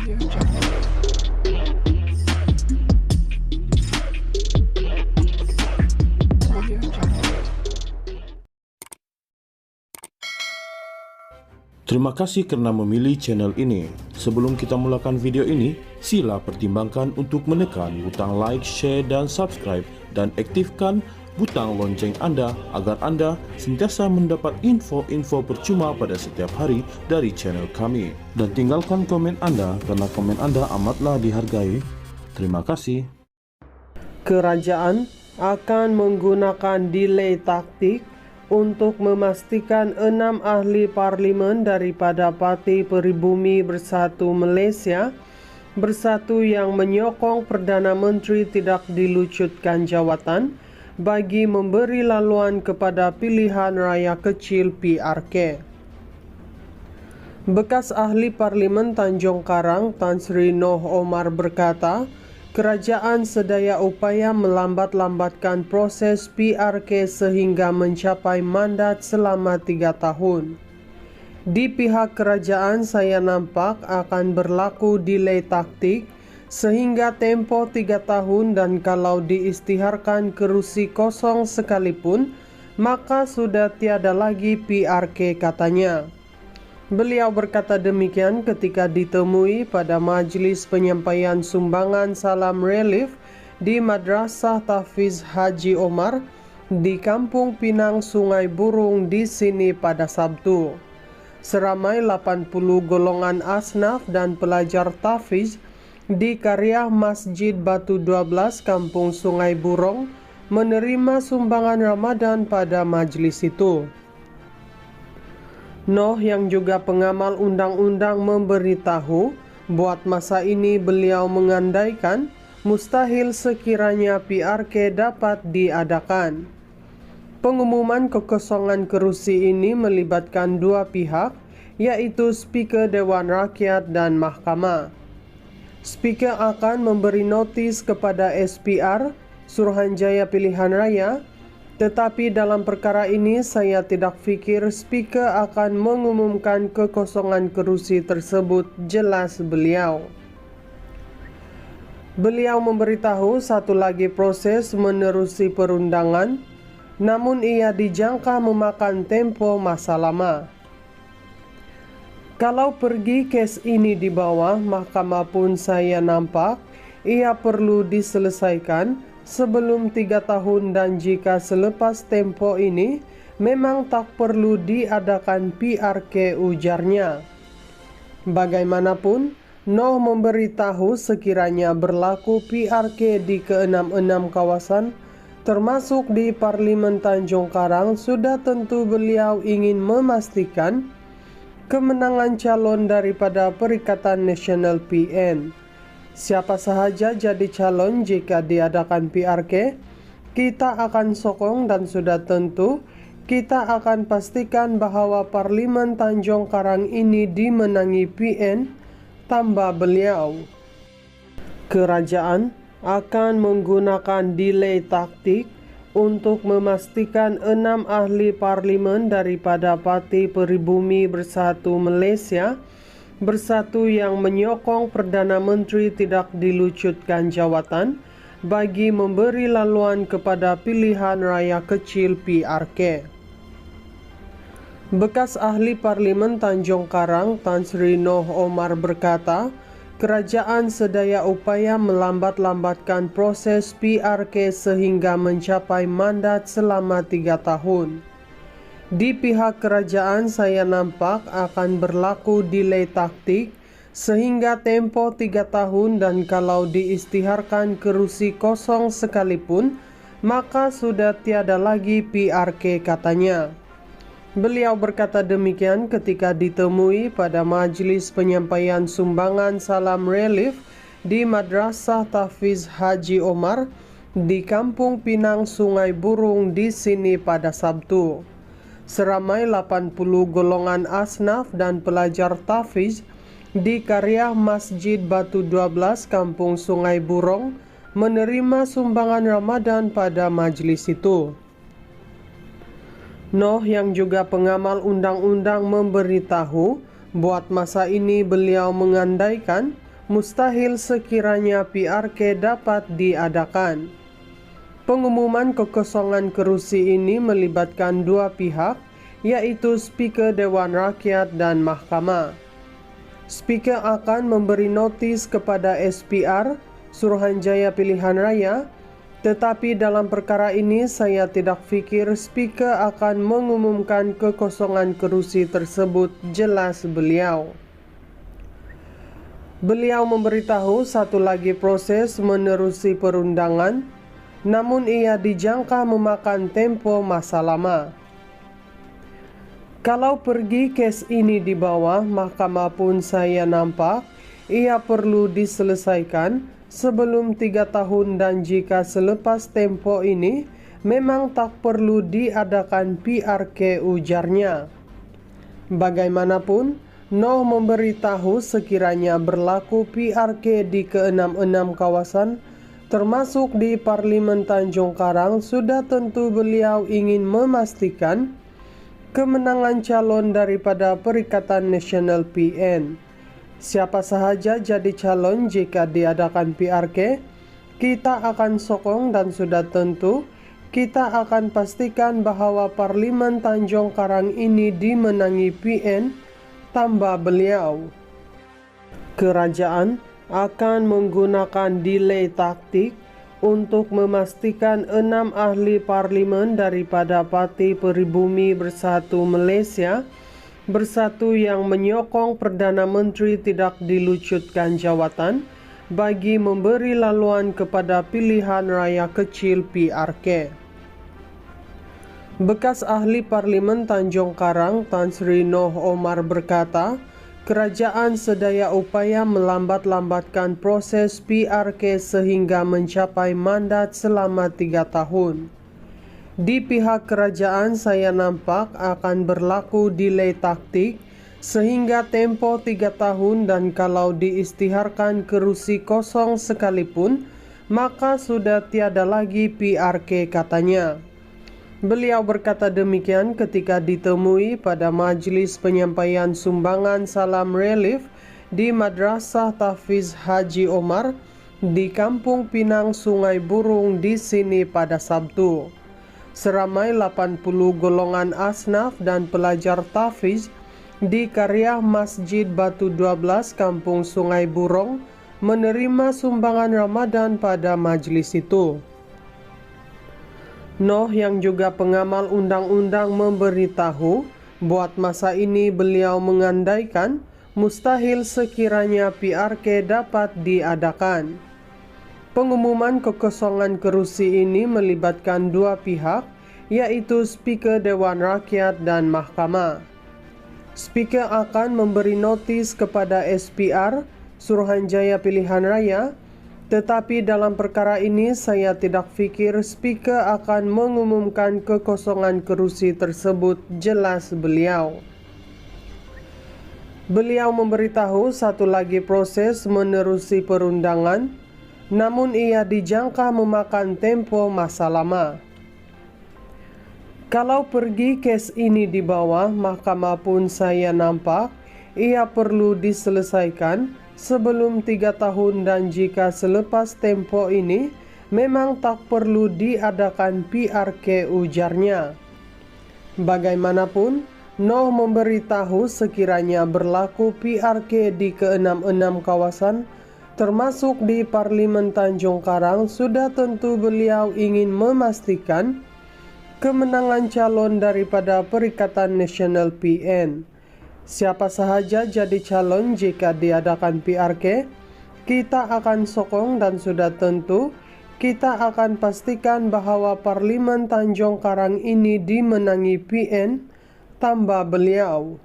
Terima kasih karena memilih channel ini. Sebelum kita mulakan video ini, sila pertimbangkan untuk menekan butang like, share, dan subscribe, dan aktifkan butang lonceng Anda agar Anda sentiasa mendapat info-info percuma pada setiap hari dari channel kami. Dan tinggalkan komen Anda karena komen Anda amatlah dihargai. Terima kasih. Kerajaan akan menggunakan delay taktik untuk memastikan 6 ahli parlimen daripada Parti Peribumi Bersatu Malaysia Bersatu yang menyokong Perdana Menteri tidak dilucutkan jawatan bagi memberi laluan kepada pilihan raya kecil PRK. Bekas ahli parlimen Tanjung Karang Tan Sri Noh Omar berkata, kerajaan sedaya upaya melambat-lambatkan proses PRK sehingga mencapai mandat selama 3 tahun. Di pihak kerajaan saya nampak akan berlaku delay taktik sehingga tempoh 3 tahun dan kalau diisytiharkan kerusi kosong sekalipun, maka sudah tiada lagi PRK katanya. Beliau berkata demikian ketika ditemui pada majlis penyampaian sumbangan salam relief di Madrasah Tahfiz Haji Omar di Kampung Pinang Sungai Burung di sini pada Sabtu. Seramai 80 golongan asnaf dan pelajar tahfiz di Karya Masjid Batu 12 Kampung Sungai Burung menerima sumbangan Ramadan pada majlis itu. Noh yang juga pengamal undang-undang memberitahu, buat masa ini beliau mengandaikan mustahil sekiranya PRK dapat diadakan. Pengumuman kekosongan kerusi ini melibatkan 2 pihak, yaitu Speaker Dewan Rakyat dan Mahkamah. Speaker akan memberi notis kepada SPR, Suruhanjaya Pilihan Raya, tetapi dalam perkara ini saya tidak fikir Speaker akan mengumumkan kekosongan kerusi tersebut, jelas beliau. Beliau memberitahu satu lagi proses menerusi perundangan, namun ia dijangka memakan tempo masa lama. Kalau pergi kes ini di bawah mahkamah pun saya nampak ia perlu diselesaikan sebelum 3 tahun dan jika selepas tempo ini memang tak perlu diadakan PRK, ujarnya. Bagaimanapun, Noh memberitahu sekiranya berlaku PRK di ke-6 kawasan termasuk di Parlimen Tanjung Karang, sudah tentu beliau ingin memastikan kemenangan calon daripada Perikatan Nasional PN. Siapa sahaja jadi calon jika diadakan PRK, kita akan sokong dan sudah tentu kita akan pastikan bahawa Parlimen Tanjung Karang ini dimenangi PN, tambah beliau. Kerajaan akan menggunakan delay taktik untuk memastikan 6 ahli parlimen daripada Parti Peribumi Bersatu Malaysia Bersatu yang menyokong Perdana Menteri tidak dilucutkan jawatan bagi memberi laluan kepada pilihan raya kecil PRK. Bekas ahli parlimen Tanjung Karang Tan Sri Noh Omar berkata, kerajaan sedaya upaya melambat-lambatkan proses PRK sehingga mencapai mandat selama 3 tahun. Di pihak kerajaan saya nampak akan berlaku delay taktik sehingga tempoh 3 tahun dan kalau diisytiharkan kerusi kosong sekalipun, maka sudah tiada lagi PRK katanya. Beliau berkata demikian ketika ditemui pada majlis penyampaian sumbangan salam relief di Madrasah Tahfiz Haji Omar di Kampung Pinang Sungai Burung di sini pada Sabtu. Seramai 80 golongan asnaf dan pelajar tahfiz di Karya Masjid Batu 12 Kampung Sungai Burung menerima sumbangan Ramadan pada majlis itu. Noh yang juga pengamal undang-undang memberitahu, buat masa ini beliau mengandaikan mustahil sekiranya PRK dapat diadakan. Pengumuman kekosongan kerusi ini melibatkan dua pihak, yaitu Speaker Dewan Rakyat dan Mahkamah. Speaker akan memberi notis kepada SPR, Suruhanjaya Pilihan Raya, tetapi dalam perkara ini saya tidak fikir Speaker akan mengumumkan kekosongan kerusi tersebut, jelas beliau. Beliau memberitahu satu lagi proses menerusi perundangan, namun ia dijangka memakan tempo masa lama. Kalau pergi kes ini di bawah mahkamah pun saya nampak ia perlu diselesaikan sebelum 3 tahun, dan jika selepas tempo ini memang tak perlu diadakan PRK, ujarnya. Bagaimanapun, Noh memberitahu sekiranya berlaku PRK di ke-66 kawasan termasuk di Parlimen Tanjung Karang, sudah tentu beliau ingin memastikan kemenangan calon daripada Perikatan Nasional PN. Siapa sahaja jadi calon jika diadakan PRK, kita akan sokong dan sudah tentu kita akan pastikan bahawa Parlimen Tanjung Karang ini dimenangi PN, tambah beliau. Kerajaan akan menggunakan delay taktik untuk memastikan 6 ahli parlimen daripada Parti Peribumi Bersatu Malaysia Bersatu yang menyokong Perdana Menteri tidak dilucutkan jawatan bagi memberi laluan kepada pilihan raya kecil PRK. Bekas ahli Parlimen Tanjung Karang Tan Sri Noh Omar berkata, kerajaan sedaya upaya melambat-lambatkan proses PRK sehingga mencapai mandat selama 3 tahun. Di pihak kerajaan saya nampak akan berlaku delay taktik sehingga tempo 3 tahun, dan kalau diisytiharkan kerusi kosong sekalipun, maka sudah tiada lagi PRK, katanya. Beliau berkata demikian ketika ditemui pada majlis penyampaian sumbangan salam relief di Madrasah Tahfiz Haji Omar di Kampung Pinang, Sungai Burung di sini pada Sabtu. Seramai 80 golongan asnaf dan pelajar tahfiz di Karya Masjid Batu 12 Kampung Sungai Burung menerima sumbangan Ramadan pada majlis itu. Noh yang juga pengamal undang-undang memberitahu buat masa ini beliau mengandaikan mustahil sekiranya PRK dapat diadakan. Pengumuman kekosongan kerusi ini melibatkan dua pihak, yaitu Speaker Dewan Rakyat dan Mahkamah. Speaker akan memberi notis kepada SPR, Suruhanjaya Pilihan Raya, tetapi dalam perkara ini saya tidak fikir Speaker akan mengumumkan kekosongan kerusi tersebut, jelas beliau. Beliau memberitahu satu lagi proses menerusi perundangan, namun ia dijangka memakan tempo masa lama. Kalau pergi kes ini di bawah mahkamah pun saya nampak ia perlu diselesaikan sebelum 3 tahun, dan jika selepas tempo ini memang tak perlu diadakan PRK, ujarnya. Bagaimanapun, Noh memberitahu sekiranya berlaku PRK di ke-66 kawasan termasuk di Parlimen Tanjung Karang, sudah tentu beliau ingin memastikan kemenangan calon daripada Perikatan Nasional PN. Siapa sahaja jadi calon jika diadakan PRK, kita akan sokong dan sudah tentu kita akan pastikan bahawa Parlimen Tanjung Karang ini dimenangi PN, tambah beliau.